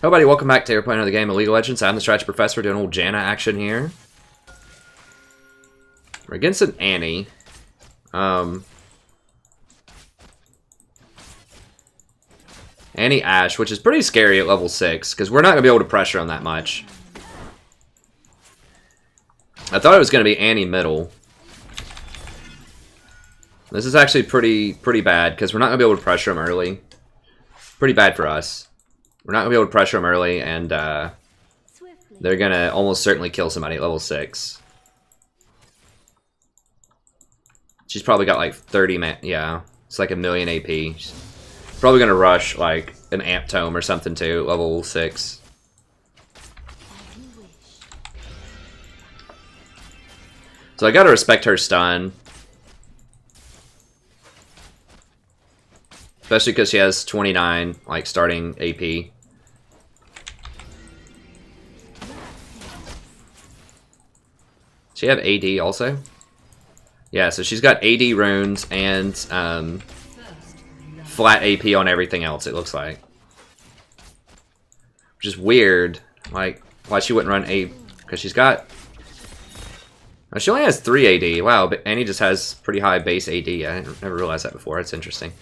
Hello, buddy. Welcome back to Airplane Another Game of League of Legends. I'm the Strategy Professor doing old Janna action here. We're against an Annie. Annie Ashe, which is pretty scary at level 6, because we're not going to be able to pressure on that much. I thought it was going to be Annie middle. This is actually pretty bad, because we're not going to be able to pressure him early. Pretty bad for us. We're not going to be able to pressure him early, and they're going to almost certainly kill somebody at level 6. She's probably got like 30 man. Yeah, it's like 1,000,000 AP. She's probably going to rush like an Amp Tome or something too, level 6. So I got to respect her stun. Especially because she has 29 like starting AP. Does she have AD also? Yeah, so she's got AD runes and flat AP on everything else, it looks like. Which is weird. Like, why she wouldn't run A... Because she's got... Oh, she only has 3 AD. Wow, but Annie just has pretty high base AD. I never realized that before. That's interesting.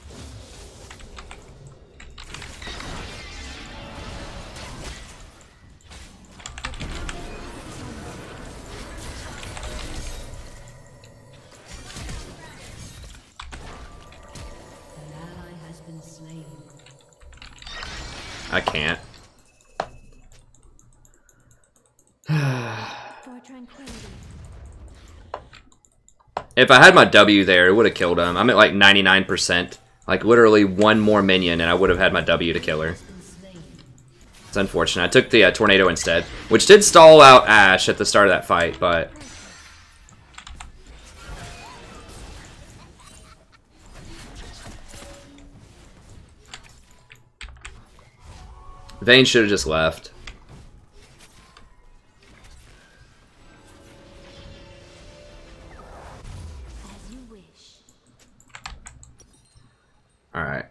I can't. If I had my W there, it would have killed him. I'm at like 99%. Like literally one more minion and I would have had my W to kill her. It's unfortunate. I took the tornado instead, which did stall out Ashe at the start of that fight, but... Vayne should have just left. Alright.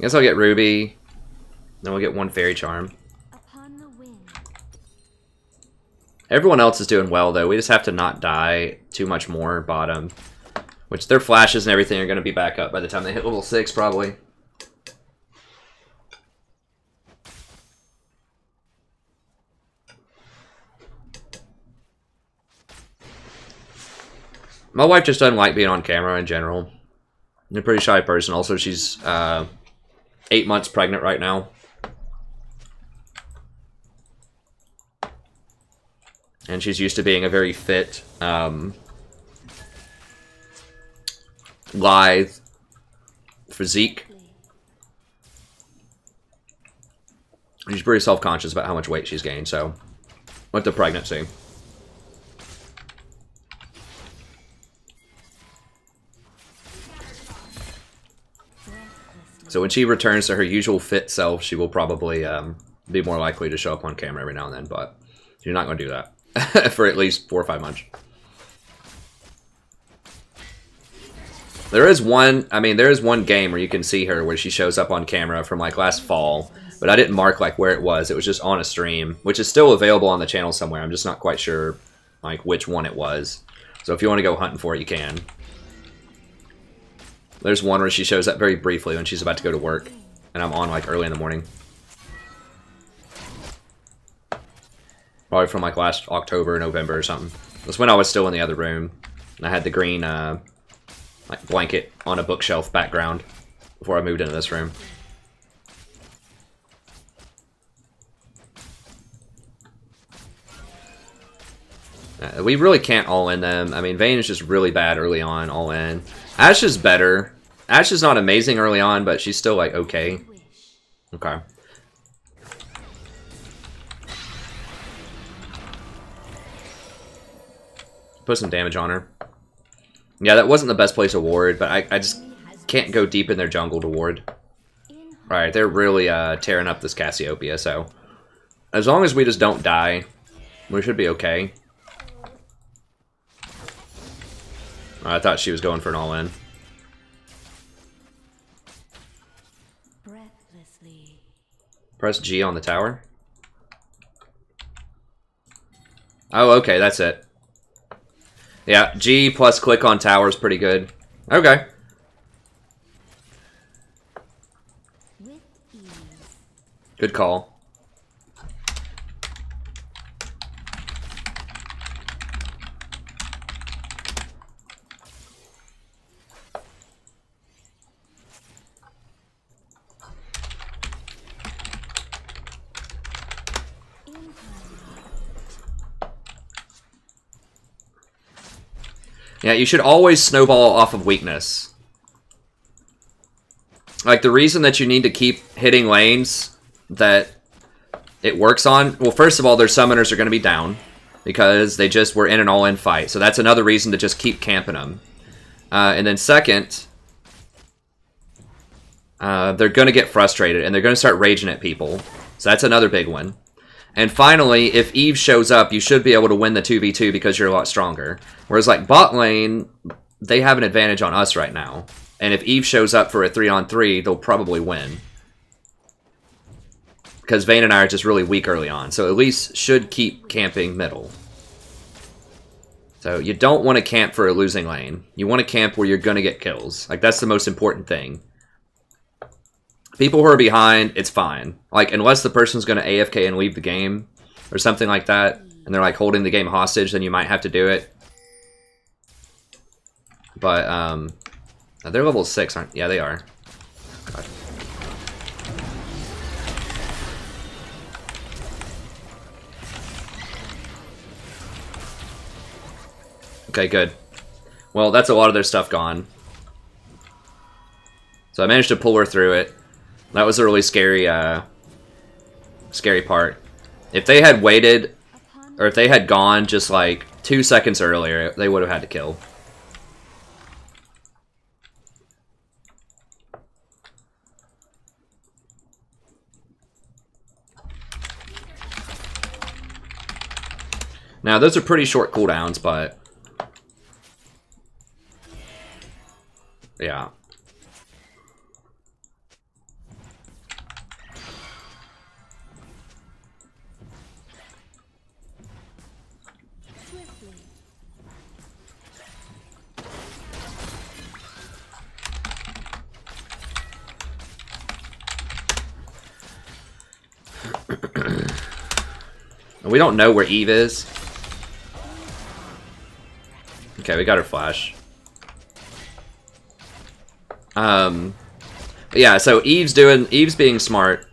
Guess I'll get Ruby. Then we'll get one Fairy Charm. Everyone else is doing well, though. We just have to not die too much more bottom. Which their flashes and everything are going to be back up by the time they hit level 6, probably. My wife just doesn't like being on camera in general. I'm a pretty shy person. Also, she's 8 months pregnant right now. And she's used to being a very fit, lithe physique. She's pretty self-conscious about how much weight she's gained, so with the pregnancy. So when she returns to her usual fit self, she will probably be more likely to show up on camera every now and then, but you're not going to do that for at least 4 or 5 months. There is one, there is one game where you can see her where she shows up on camera from like last fall, but I didn't mark like where it was. It was just on a stream, which is still available on the channel somewhere. I'm just not quite sure like which one it was. So if you want to go hunting for it, you can. There's one where she shows up very briefly when she's about to go to work, and I'm on like early in the morning. Probably from like last October, November or something. That's when I was still in the other room, and I had the green like blanket on a bookshelf background before I moved into this room. We really can't all in them. Vayne is just really bad early on, all in. Ashe is better. Ashe is not amazing early on, but she's still like okay. Okay. Put some damage on her. Yeah, that wasn't the best place to ward, but I just can't go deep in their jungle to ward. Alright, they're really tearing up this Cassiopeia, so as long as we just don't die, we should be okay. I thought she was going for an all-in. Press G on the tower. Oh, okay, that's it. Yeah, G plus click on tower is pretty good. Okay. Good call. Yeah, you should always snowball off of weakness. Like, the reason that you need to keep hitting lanes that it works on... Well, first of all, their summoners are going to be down because they just were in an all-in fight. So that's another reason to just keep camping them. And then second, they're going to get frustrated and they're going to start raging at people. So that's another big one. And finally, if Eve shows up, you should be able to win the 2v2 because you're a lot stronger. Whereas, like, bot lane, they have an advantage on us right now. And if Eve shows up for a 3-on-3, they'll probably win. Because Vayne and I are just really weak early on. So at least should keep camping middle. So you don't want to camp for a losing lane. You want to camp where you're going to get kills. Like, that's the most important thing. People who are behind, it's fine. Like, unless the person's going to AFK and leave the game, or something like that, and they're, like, holding the game hostage, then you might have to do it. But, they're level 6, aren't... Yeah, they are. God. Okay, good. Well, that's a lot of their stuff gone. So I managed to pull her through it. That was a really scary, scary part. If they had waited, or if they had gone just like 2 seconds earlier, they would have had to kill. Now, those are pretty short cooldowns, but... yeah. We don't know where Eve is. Okay, we got her flash. Yeah, so Eve's being smart,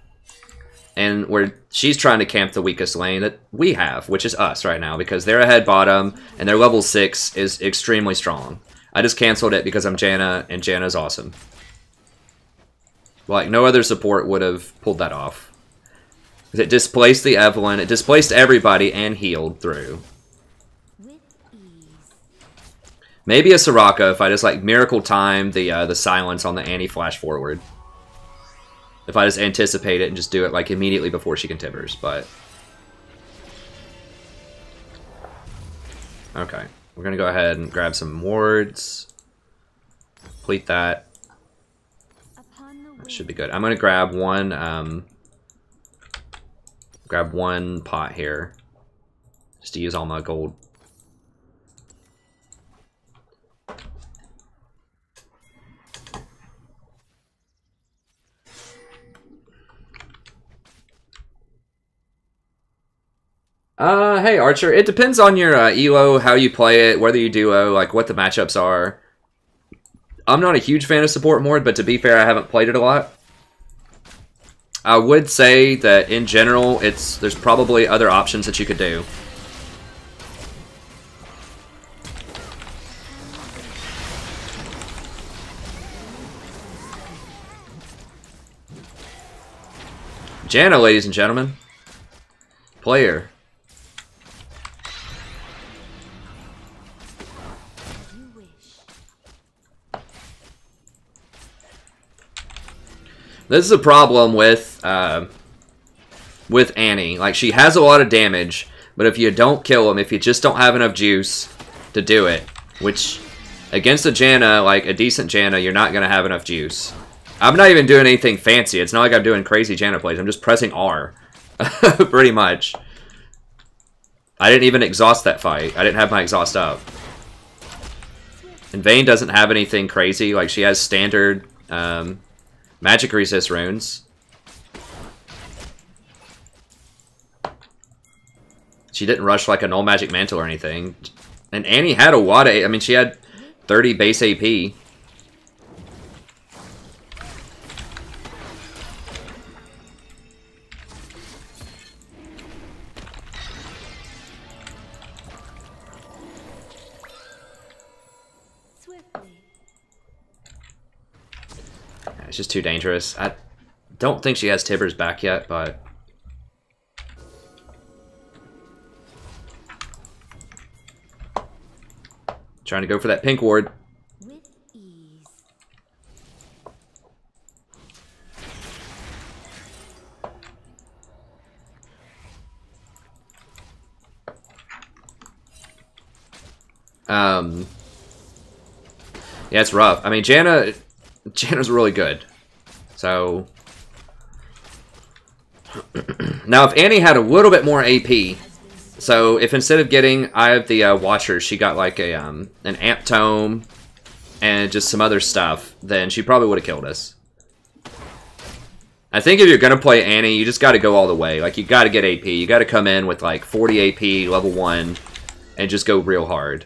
and she's trying to camp the weakest lane that we have, which is us right now, because they're ahead bottom, and their level 6 is extremely strong. I just canceled it because I'm Janna, and Janna's awesome. Like, no other support would have pulled that off. It displaced the Evelyn, it displaced everybody, and healed through. Maybe a Soraka if I just, like, miracle time the silence on the Annie flash forward. If I just anticipate it and just do it, like, immediately before she can Tibbers, but... okay. We're gonna go ahead and grab some wards. Complete that. That should be good. I'm gonna grab one, grab one pot here. Just to use all my gold. Hey Archer, it depends on your elo, how you play it, whether you duo, like what the matchups are. I'm not a huge fan of support mode, but to be fair, I haven't played it a lot. I would say that in general, there's probably other options that you could do. Janna, ladies and gentlemen. Player. This is a problem with Annie. Like, she has a lot of damage, but if you don't kill him, if you just don't have enough juice to do it, which Against a Janna, like a decent Janna, you're not going to have enough juice. I'm not even doing anything fancy. It's not like I'm doing crazy Janna plays. I'm just pressing R. Pretty much. I didn't even exhaust that fight. I didn't have my exhaust up. And Vayne doesn't have anything crazy. Like, she has standard magic resist runes. She didn't rush like a null magic mantle or anything. And Annie had a lot of... I mean, she had 30 base AP. It's just too dangerous. I don't think she has Tibbers back yet, but... Trying to go for that pink ward. With ease. Yeah, it's rough. I mean, Janna's really good. So now if Annie had a little bit more AP, so if instead of getting Eye of the Watcher, she got like a an Amp Tome and just some other stuff, then she probably would have killed us. I think if you're going to play Annie, you just got to go all the way. Like, you got to get AP. You got to come in with like 40 AP, level 1, and just go real hard.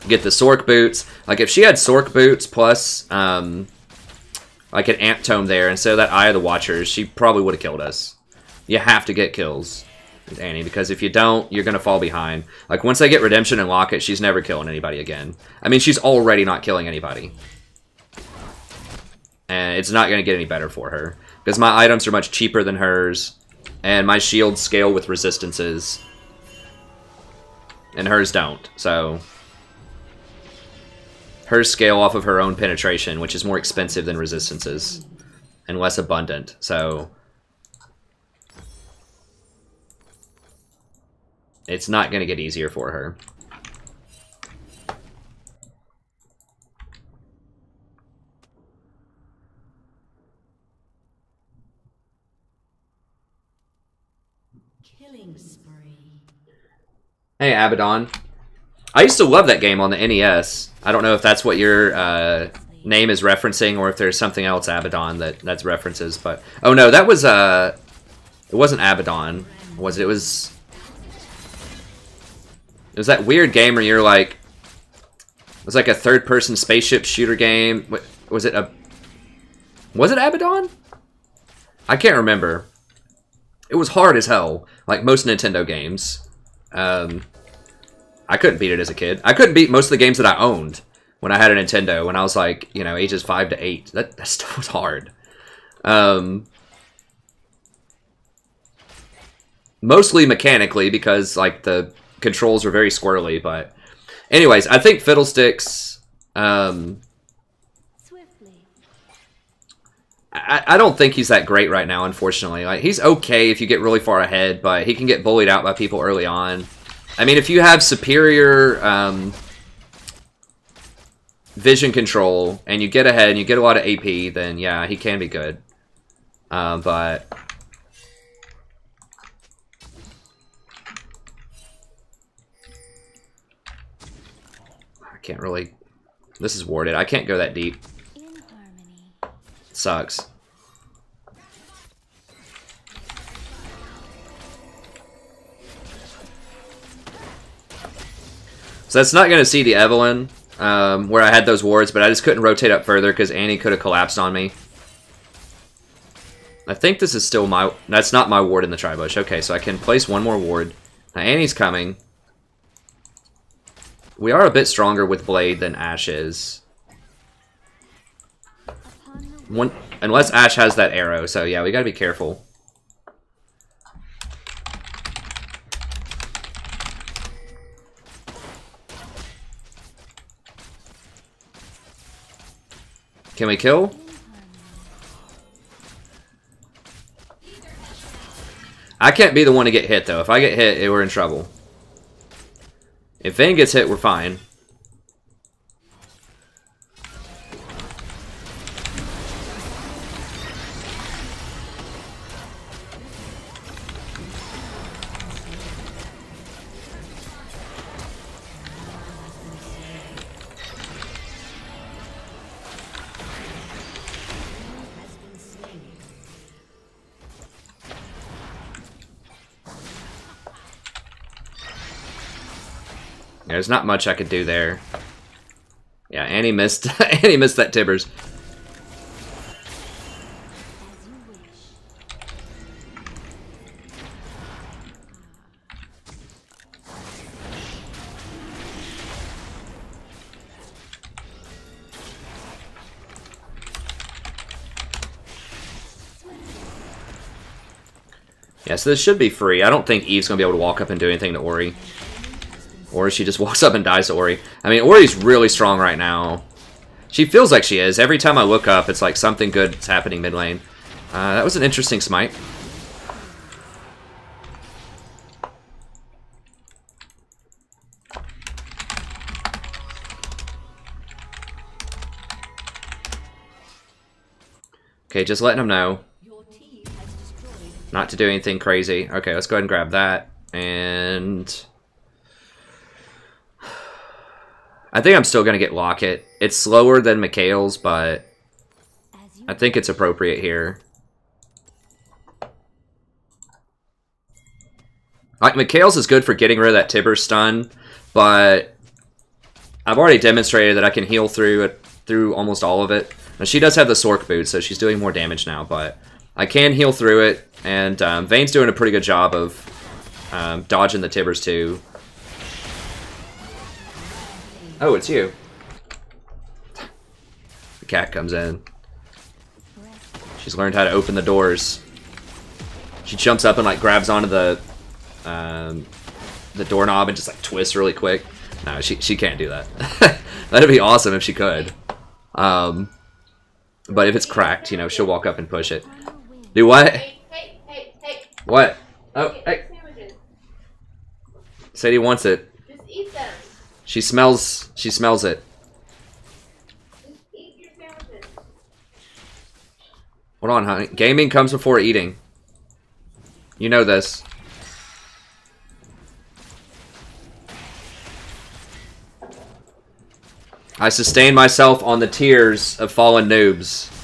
Get the Sork Boots. Like, if she had Sork Boots plus like an Amp Tome there instead of that Eye of the Watchers, she probably would have killed us. You have to get kills with Annie, because if you don't, you're going to fall behind. Like, once they get Redemption and Locket, she's never killing anybody again. I mean, she's already not killing anybody. And it's not going to get any better for her, because my items are much cheaper than hers, and my shields scale with resistances, and hers don't. So hers scale off of her own penetration, which is more expensive than resistances and less abundant. So it's not going to get easier for her. Killing spree. Hey, Abaddon. I used to love that game on the NES. I don't know if that's what your name is referencing, or if there's something else, Abaddon, that's references. But oh no, that was it wasn't Abaddon, was it? It was that weird game where you're like, it was like a third-person spaceship shooter game. What was it? Was it Abaddon? I can't remember. It was hard as hell, like most Nintendo games. I couldn't beat it as a kid. I couldn't beat most of the games that I owned when I had a Nintendo, when I was like, you know, ages 5 to 8. That stuff was hard. Mostly mechanically, because like the controls were very squirrely, but anyways, I think Fiddlesticks, I don't think he's that great right now, unfortunately. Like, he's okay if you get really far ahead, but he can get bullied out by people early on. I mean, if you have superior vision control and you get ahead and you get a lot of AP, then yeah, he can be good. But I can't really... This is warded. I can't go that deep. Sucks. So that's not going to see the Evelyn, where I had those wards, but I just couldn't rotate up further because Annie could have collapsed on me. I think this is still my... That's not my ward in the Tribush. Okay, so I can place one more ward. Now Annie's coming. We are a bit stronger with Blade than Ashe is. Unless Ashe has that arrow, so yeah, we gotta be careful. Can we kill? I can't be the one to get hit, though. If I get hit, we're in trouble. If Vayne gets hit, we're fine. There's not much I could do there. Yeah, Annie missed. Annie missed that Tibbers. Yeah, so this should be free. I don't think Eve's going to be able to walk up and do anything to Ori. Or she just walks up and dies to Ori. I mean, Ori's really strong right now. She feels like she is. Every time I look up, it's like something good is happening mid lane. That was an interesting smite. Okay, just letting them know. Not to do anything crazy. Okay, let's go ahead and grab that. And I think I'm still going to get Locket. It's slower than Mikhail's, but I think it's appropriate here. Like, Mikhail's is good for getting rid of that Tibber stun, but I've already demonstrated that I can heal through almost all of it. Now, she does have the Sork boot, so she's doing more damage now, but I can heal through it. And Vayne's doing a pretty good job of dodging the Tibbers too. Oh, it's you. The cat comes in. She's learned how to open the doors. She jumps up and like grabs onto the doorknob and just like twists really quick. No, she can't do that. That'd be awesome if she could. But if it's cracked, you know, she'll walk up and push it. Do what? Hey. What? Oh, hey. Sadie wants it. Just eat them. She smells it. Just eat your sandwiches. Hold on, honey. Gaming comes before eating. You know this. I sustain myself on the tears of fallen noobs.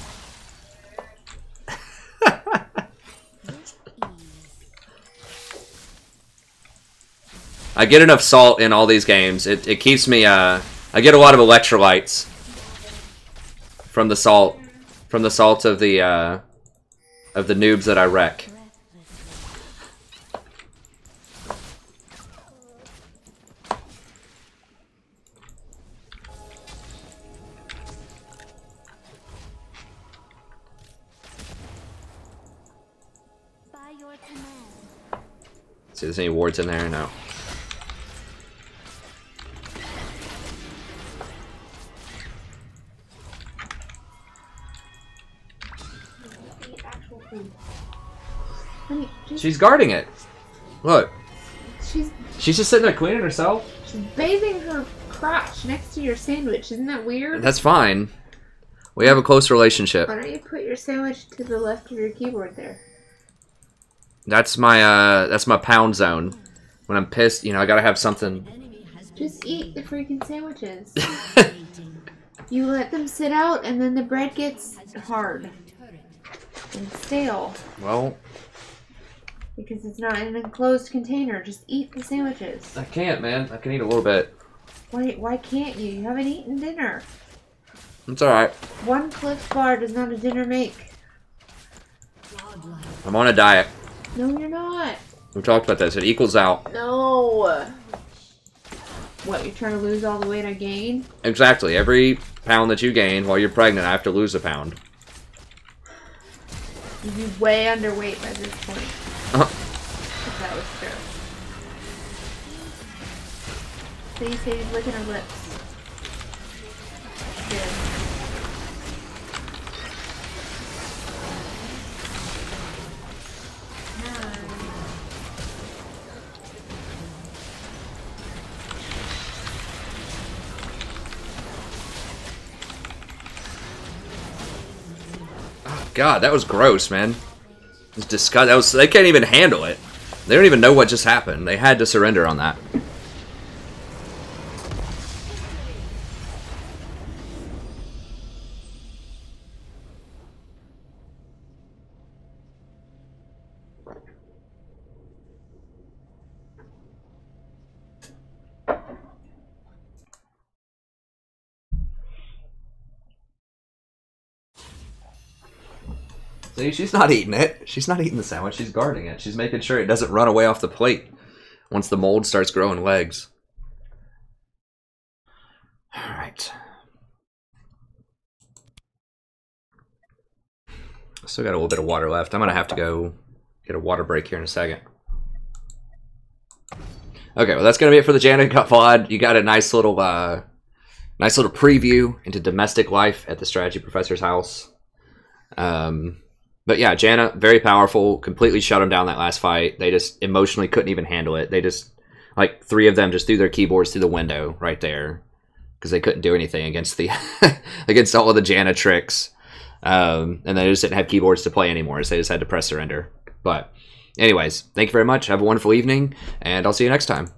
I get enough salt in all these games. It keeps me, I get a lot of electrolytes from the salt. From the salt of the noobs that I wreck. See if there's any wards in there? No. Honey, She's guarding it. Look. She's just sitting there cleaning herself. She's bathing her crotch next to your sandwich. Isn't that weird? That's fine. We have a close relationship. Why don't you put your sandwich to the left of your keyboard there? That's my pound zone. When I'm pissed, you know, I gotta have something. Just eat the freaking sandwiches. You let them sit out, and then the bread gets hard and stale. Well, because it's not in an enclosed container. Just eat the sandwiches. I can't, man. I can eat a little bit. Why can't you? You haven't eaten dinner. It's alright. One Cliff Bar does not a dinner make. I'm on a diet. No, you're not. We talked about this. It equals out. No. What, you're trying to lose all the weight I gained? Exactly. Every pound that you gain while you're pregnant, I have to lose a pound. You'd be way underweight by this point. If that was true. See, Sadie's licking her lips. Good. God, that was gross, man. It was disgusting. They can't even handle it. They don't even know what just happened. They had to surrender on that. See, she's not eating it. She's not eating the sandwich. She's guarding it. She's making sure it doesn't run away off the plate once the mold starts growing legs. All right. Still got a little bit of water left. I'm going to have to go get a water break here in a second. Okay, well, that's going to be it for the Janna Cup VOD. You got a nice little preview into domestic life at the Strategy Professor's house. But yeah, Janna, very powerful, completely shut them down that last fight. They just emotionally couldn't even handle it. They just, like, 3 of them just threw their keyboards through the window right there because they couldn't do anything against the against all of the Janna tricks. And they just didn't have keyboards to play anymore, so they just had to press surrender. But anyways, thank you very much. Have a wonderful evening, and I'll see you next time.